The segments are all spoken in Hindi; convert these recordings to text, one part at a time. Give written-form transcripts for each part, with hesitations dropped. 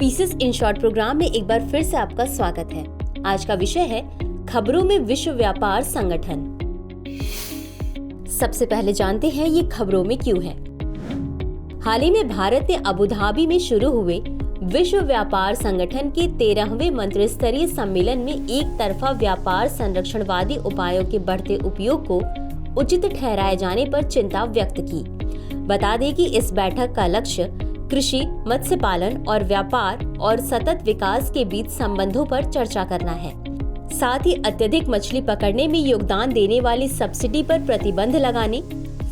पीसेस इन शॉर्ट प्रोग्राम में एक बार फिर से आपका स्वागत है। आज का विषय है खबरों में विश्व व्यापार संगठन। सबसे पहले जानते हैं ये खबरों में क्यों है। हाल ही में भारत ने अबू धाबी में शुरू हुए विश्व व्यापार संगठन के 13वें मंत्रिस्तरीय सम्मेलन में एक तरफा व्यापार संरक्षणवादी उपायों के बढ़ते उपयोग को उचित ठहराए जाने पर चिंता व्यक्त की। बता दें कि इस बैठक का लक्ष्य कृषि, मत्स्य पालन और व्यापार और सतत विकास के बीच संबंधों पर चर्चा करना है। साथ ही अत्यधिक मछली पकड़ने में योगदान देने वाली सब्सिडी पर प्रतिबंध लगाने,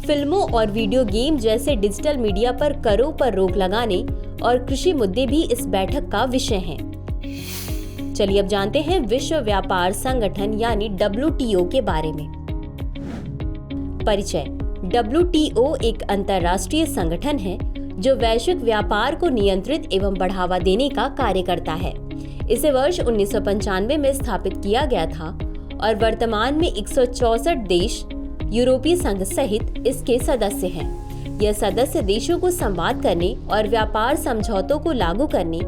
फिल्मों और वीडियो गेम जैसे डिजिटल मीडिया पर करों पर रोक लगाने और कृषि मुद्दे भी इस बैठक का विषय हैं। चलिए अब जानते हैं विश्व व्यापार संगठन यानी WTO के बारे में। परिचय। WTO एक अंतर्राष्ट्रीय संगठन है जो वैश्विक व्यापार को नियंत्रित एवं बढ़ावा देने का कार्य करता है। इसे वर्ष 1995 में स्थापित किया गया था और वर्तमान में 164 देश यूरोपीय संघ सहित इसके सदस्य हैं। यह सदस्य देशों को संवाद करने और व्यापार समझौतों को लागू करने,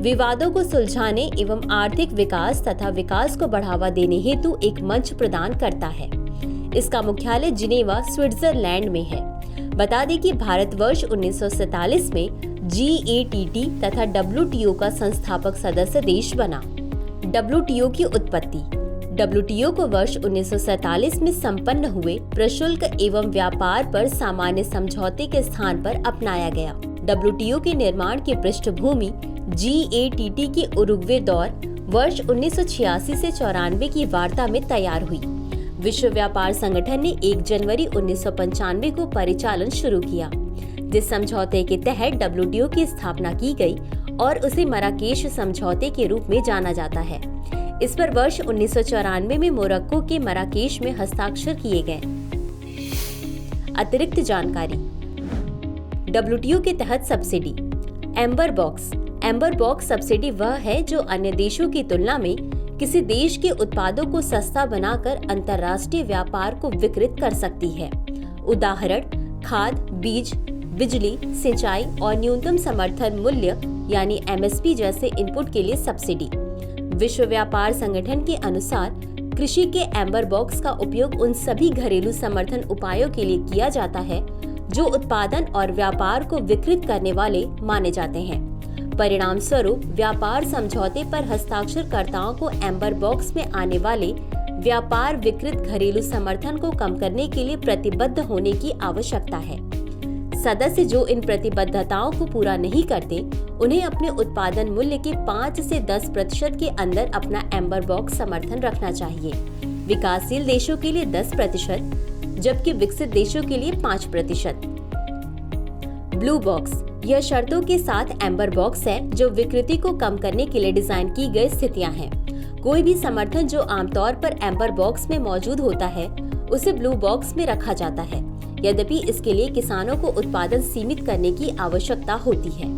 विवादों को सुलझाने एवं आर्थिक विकास तथा विकास को बढ़ावा देने हेतु एक मंच प्रदान करता है। इसका मुख्यालय जिनेवा, स्विट्जरलैंड में है। बता दें कि भारत वर्ष 1947 में GATT तथा WTO का संस्थापक सदस्य देश बना। WTO की उत्पत्ति। WTO को वर्ष 1947 में संपन्न हुए प्रशुल्क एवं व्यापार पर सामान्य समझौते के स्थान पर अपनाया गया। WTO के निर्माण की पृष्ठभूमि GATT के उरुग्वे दौर वर्ष 1986 से 94 की वार्ता में तैयार हुई। विश्व व्यापार संगठन ने 1 जनवरी 1995 को परिचालन शुरू किया, जिस समझौते के तहत WTO की स्थापना की गई और उसे मराकेश समझौते के रूप में जाना जाता है। इस पर वर्ष 1994 में मोरक्को के मराकेश में हस्ताक्षर किए गए। अतिरिक्त जानकारी। WTO के तहत सब्सिडी। एम्बर बॉक्स सब्सिडी वह है जो अन्य देशों की तुलना में किसी देश के उत्पादों को सस्ता बनाकर अंतर्राष्ट्रीय व्यापार को विकृत कर सकती है। उदाहरण: खाद, बीज, बिजली, सिंचाई और न्यूनतम समर्थन मूल्य यानी MSP जैसे इनपुट के लिए सब्सिडी। विश्व व्यापार संगठन के अनुसार कृषि के एम्बर बॉक्स का उपयोग उन सभी घरेलू समर्थन उपायों के लिए किया जाता है जो उत्पादन और व्यापार को विकृत करने वाले माने जाते हैं। परिणाम स्वरूप व्यापार समझौते पर हस्ताक्षरकर्ताओं को एम्बर बॉक्स में आने वाले व्यापार विकृत घरेलू समर्थन को कम करने के लिए प्रतिबद्ध होने की आवश्यकता है। सदस्य जो इन प्रतिबद्धताओं को पूरा नहीं करते, उन्हें अपने उत्पादन मूल्य के 5 से 10% के अंदर अपना एम्बर बॉक्स समर्थन रखना चाहिए। विकासशील देशों के लिए 10%, जबकि विकसित देशों के लिए 5%। ब्लू बॉक्स यह शर्तों के साथ एम्बर बॉक्स है जो विकृति को कम करने के लिए डिजाइन की गई स्थितियां हैं। कोई भी समर्थन जो आमतौर पर एम्बर बॉक्स में मौजूद होता है उसे ब्लू बॉक्स में रखा जाता है, यद्यपि इसके लिए किसानों को उत्पादन सीमित करने की आवश्यकता होती है।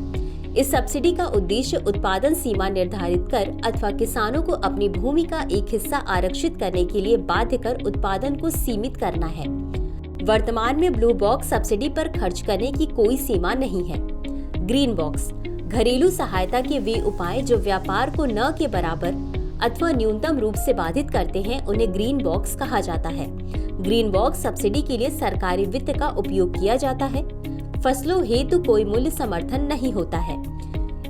इस सब्सिडी का उद्देश्य उत्पादन सीमा निर्धारित कर अथवा किसानों को अपनी भूमि का एक हिस्सा आरक्षित करने के लिए बाध्य कर उत्पादन को सीमित करना है। वर्तमान में ब्लू बॉक्स सब्सिडी पर खर्च करने की कोई सीमा नहीं है। ग्रीन बॉक्स घरेलू सहायता के वे उपाय जो व्यापार को न के बराबर अथवा न्यूनतम रूप से बाधित करते हैं उन्हें ग्रीन बॉक्स कहा जाता है। ग्रीन बॉक्स सब्सिडी के लिए सरकारी वित्त का उपयोग किया जाता है। फसलों हेतु कोई मूल्य समर्थन नहीं होता है।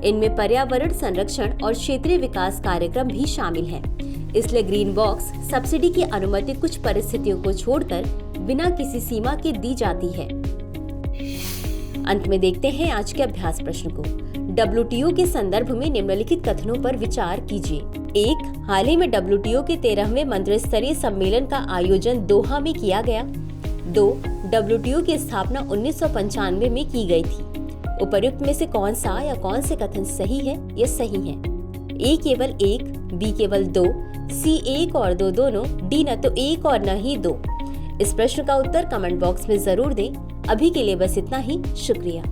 इनमें पर्यावरण संरक्षण और क्षेत्रीय विकास कार्यक्रम भी शामिल हैं। इसलिए ग्रीन बॉक्स सब्सिडी की अनुमति कुछ परिस्थितियों को छोड़कर बिना किसी सीमा के दी जाती है। अंत में देखते हैं आज के अभ्यास प्रश्न को। WTO के संदर्भ में निम्नलिखित कथनों पर विचार कीजिए। 1. हाल ही में WTO के 13वें मंत्रिस्तरीय सम्मेलन का आयोजन दोहा में किया गया। 2. WTO की स्थापना 1995 में की गई थी। उपर्युक्त में से कौन सा या कौन से कथन सही है या सही है? A केवल 1, B केवल 2, C 1 और 2 दोनों, D न तो 1 और न ही 2। इस प्रश्न का उत्तर कमेंट बॉक्स में जरूर दें। अभी के लिए बस इतना ही। शुक्रिया।